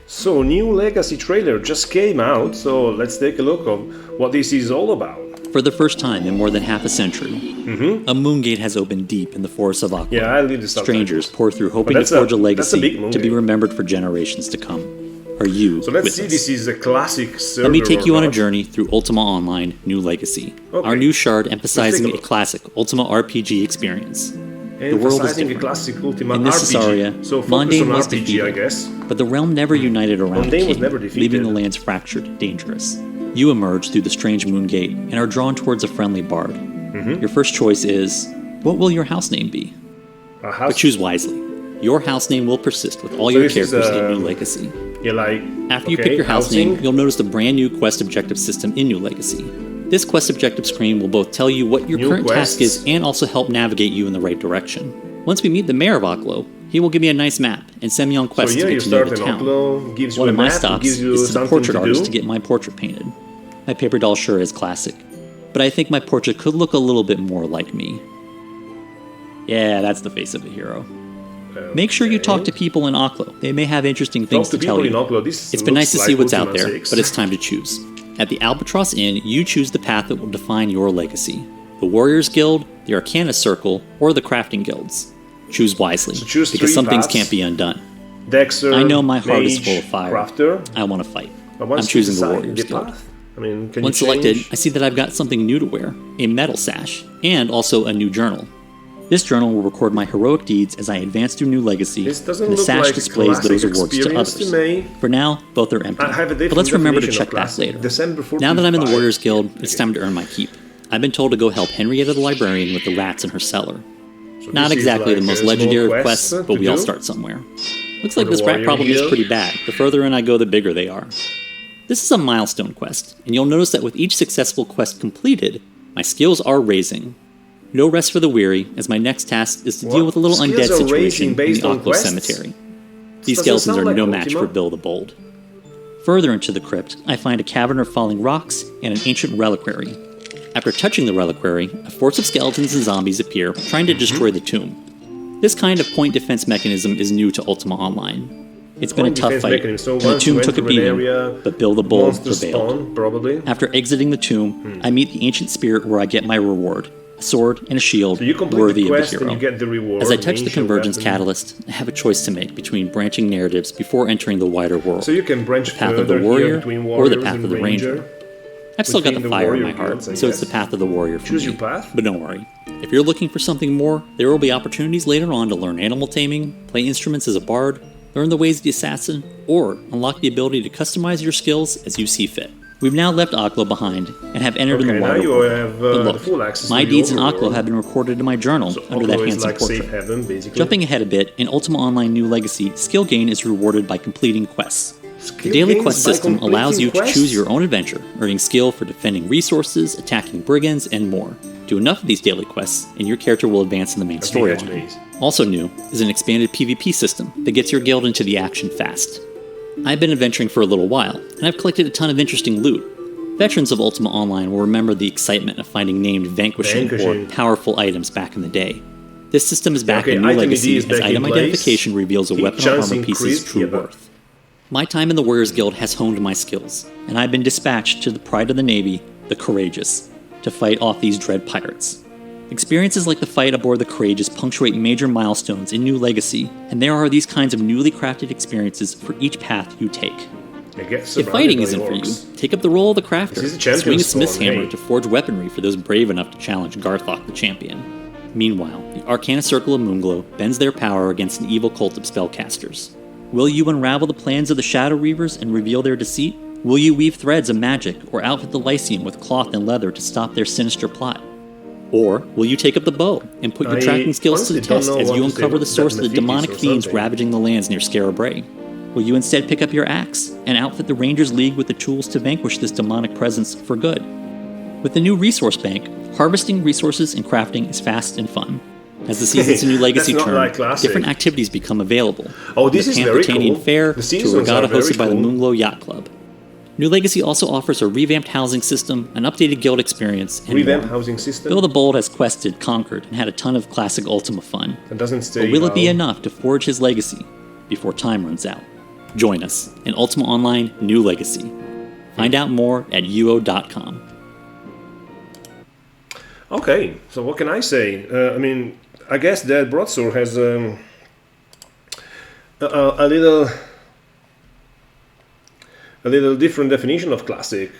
So, New Legacy trailer just came out, so let's take a look of what this is all about. For the first time in more than half a century, a moongate has opened deep in the forests of Aqua. Yeah, I'll leave this up. Strangers pour through hoping to forge a legacy to be remembered for generations to come. Are you So let's with see, us? this is a classic server. Let me take you on a not. journey through Ultima Online New Legacy, Okay. our new shard emphasizing Let's a take a look. classic Ultima RPG experience. The world is Emphasizing a different. classic Ultima In this RPG. Sasaria, So focus Mundane on was RPG, I defeated, guess. but the realm never united around Mundane a was king, never defeated. leaving the lands fractured, dangerous. You emerge through the strange moon gate and are drawn towards a friendly bard. Your first choice is, what will your house name be? A house. But choose wisely. Your house name will persist with all So your this is, characters in New Legacy. Yeah, like. After you okay, pick your house housing. name, you'll notice the brand new quest objective system in New Legacy. This quest objective screen will both tell you what your New current task quests. is and also help navigate you in the right direction. Once we meet the mayor of Aklo, he will give me a nice map and send me on So quests here to you get to know start the an town. upload, gives you One a of my map, stops gives you is to the something portrait to artist do. to get my portrait painted. My paper doll sure is classic, but I think my portrait could look a little bit more like me. Yeah, that's the face of a hero. Make sure you talk to people in Aklo. They may have interesting things to tell you. It's been nice to see what's out there, but it's time to choose. At the Albatross Inn, you choose the path that will define your legacy. The Warriors Guild, the Arcana Circle, or the Crafting Guilds. Choose wisely, So choose because three some things paths. can't be undone. Dexter, I know my heart is Mage, full of fire. Crafter. I want to fight. But I'm once you choosing the decide Warriors the Guild. path, I mean, can Once you selected, change? I see that I've got something new to wear, a metal sash, and also a new journal. This journal will record my heroic deeds as I advance through New Legacy, This doesn't and the look sash like a displays classic those awards to experience others. to me. For now, both are empty, I have a but different let's remember to definition check of back classic. later. December Now that I'm in the 45. Warriors Guild, it's time to earn my keep. I've been told to go help Henrietta the Librarian with the rats in her cellar. So Not this is exactly like the a most small legendary of quest quests, to but we all do. start somewhere. Looks like the this rat Warrior problem is Guild. pretty bad. The further in I go, the bigger they are. This is a milestone quest, and you'll notice that with each successful quest completed, my skills are raising. No rest for the weary, as my next task is to deal What? with a little Skills undead are situation raising in the based on Aklo quests? Cemetery. These Doesn't skeletons sound are like no match Ultima. for Bill the Bold. Further into the crypt, I find a cavern of falling rocks and an ancient reliquary. After touching the reliquary, a force of skeletons and zombies appear, trying to destroy the tomb. This kind of point defense mechanism is new to Ultima Online. It's been a Point tough defense fight, mechanism. So and the once you tomb took a enter an beating, area, but Bill the Bold monsters prevailed. spawn, probably. After exiting the tomb, I meet the ancient spirit where I get my reward, a sword and a shield So you complete worthy the quest of a and hero. you get the reward. As I touch the ninja convergence weapon. catalyst, I have a choice to make between branching narratives before entering the wider world. So you can branch the path of further the warrior here between or the warriors path and of the ranger. I've still got Between the the fire in my warrior heart, guilds, I so it's the guess. path of the warrior for Choose me. your path. But don't worry. If you're looking for something more, there will be opportunities later on to learn animal taming, play instruments as a bard, learn the ways of the assassin, or unlock the ability to customize your skills as you see fit. We've now left Aklo behind and have entered in Okay, the now wider you world. have But the look, full access my to the deeds in overworld. Aklo have been recorded in my journal So under that Aklo is handsome like portrait. safe heaven, basically. Jumping ahead a bit, in Ultima Online New Legacy, skill gain is rewarded by completing quests. The Skill daily gains quest by system allows you to completing choose quests? your own adventure, earning skill for defending resources, attacking brigands, and more. Do enough of these daily quests, and your character will advance in the main storyline. Also new is an expanded PvP system that gets your guild into the action fast. I've been adventuring for a little while, and I've collected a ton of interesting loot. Veterans of Ultima Online will remember the excitement of finding named vanquishing or powerful items back in the day. This system is back Okay, in New item Legacy ID is as back in item place. identification reveals a Hit weapon or chance armor piece's increased, true yeah, but- worth. My time in the Warriors Guild has honed my skills, and I've been dispatched to the pride of the Navy, the Courageous, to fight off these dread pirates. Experiences like the fight aboard the Courageous punctuate major milestones in New Legacy, and there are these kinds of newly crafted experiences for each path you take. If fighting isn't for you, take up the role of the crafter. This is a champion Swing a smith's spawn, hammer hey. to forge weaponry for those brave enough to challenge Garthok the champion. Meanwhile, the Arcana Circle of Moonglow bends their power against an evil cult of spellcasters. Will you unravel the plans of the Shadow Reavers and reveal their deceit? Will you weave threads of magic or outfit the Lyceum with cloth and leather to stop their sinister plot? Or will you take up the bow and put your I tracking skills to the honestly don't test know as what you to say uncover the about source of the Methodist demonic or fiends something. ravaging the lands near Scarabray? Will you instead pick up your axe and outfit the Rangers League with the tools to vanquish this demonic presence for good? With the new resource bank, harvesting resources and crafting is fast and fun. As the seasons in New Legacy That's not turn, like classic. different activities become available. Oh, this From is the very Britannian cool. Fair The to a seasons regatta are very hosted by the cool. Moonglow Yacht Club. New Legacy also offers a revamped housing system, an updated guild experience, and Revamp more. housing system. Bill the Bold has quested, conquered, and had a ton of classic Ultima fun. It doesn't stay. But will it be now. enough to forge his legacy before time runs out? Join us in Ultima Online New Legacy. Find out more at uo.com. Okay, so what can I say? I mean, I guess that Broadsword has a little different definition of classic.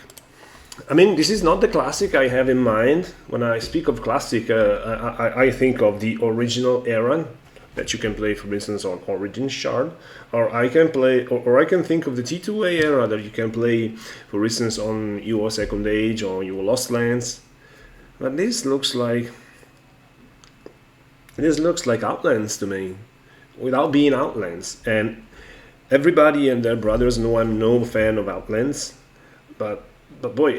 I mean, this is not the classic I have in mind. When I speak of classic, I think of the original era that you can play, for instance, on Origin Shard, or I can play, or I can think of the T2A era that you can play, for instance, on UO Second Age or UO Lost Lands. But this looks like Outlands to me, without being Outlands. And everybody and their brothers know I'm no fan of Outlands, but boy,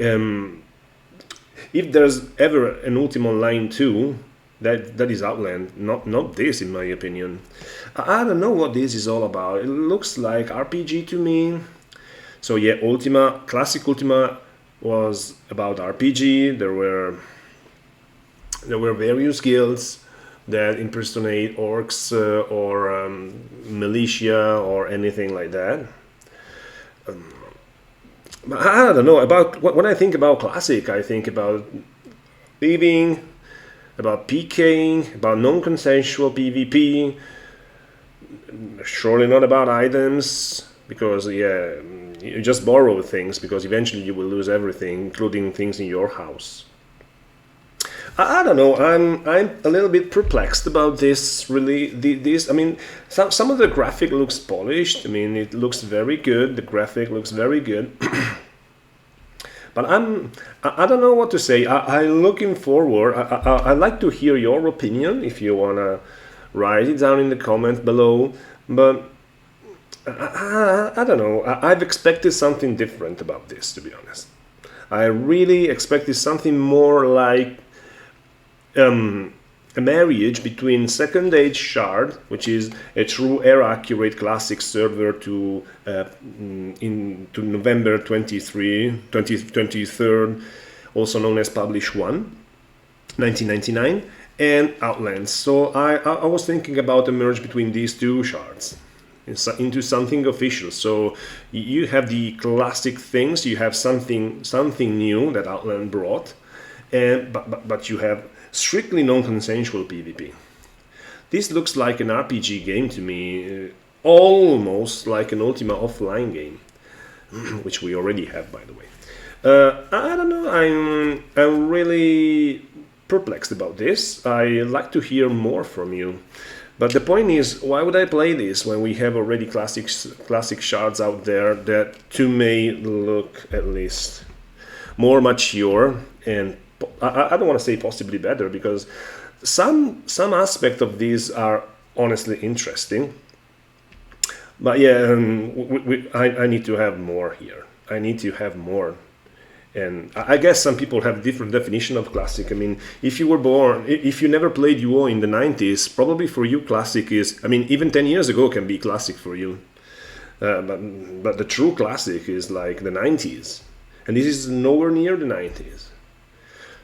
if there's ever an Ultima Online 2, that is Outland, not this, in my opinion. I don't know what this is all about. It looks like RPG to me. So yeah, classic Ultima was about RPG. There were various guilds that impersonate orcs or militia or anything like that. But I don't know, when I think about classic, I think about thieving, about PKing, about non-consensual PvP, surely not about items, because yeah, you just borrow things, because eventually you will lose everything, including things in your house. I don't know, I'm a little bit perplexed about this, really. I mean, some of the graphic looks polished. I mean, it looks very good, the graphic looks very good. But I don't know what to say. I'm looking forward. I'd like to hear your opinion if you want to write it down in the comment below. But I don't know. I've expected something different about this, to be honest. I really expected something more like a marriage between Second Age Shard, which is a true era-accurate classic server to November 23rd, also known as Publish 1, 1999, and Outlands. So I was thinking about a merge between these two shards into something official. So you have the classic things, you have something new that Outland brought, but you have strictly non-consensual PvP. This looks like an RPG game to me, almost like an Ultima offline game, which we already have, by the way. I don't know, I'm really perplexed about this. I'd like to hear more from you. But the point is, why would I play this when we have already classic shards out there that to me look at least more mature, and I don't want to say possibly better, because some aspect of these are honestly interesting. But yeah, I need to have more here. I need to have more. And I guess some people have different definition of classic. I mean, if you never played UO in the 90s, probably for you classic is, I mean, even 10 years ago can be classic for you. But the true classic is like the 90s. And this is nowhere near the 90s.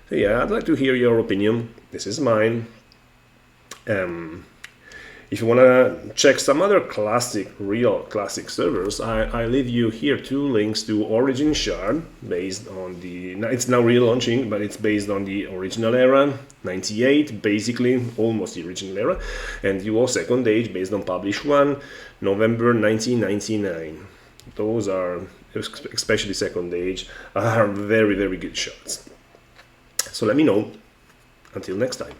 So yeah, I'd like to hear your opinion. This is mine. If you want to check some other real classic servers, I leave you here 2 links to Origin Shard, based on it's now relaunching, but it's based on the original era, 98, basically, almost the original era, and UO Second Age, based on Publish 1, November 1999. Those are, especially Second Age, are very, very good shots. So let me know. Until next time.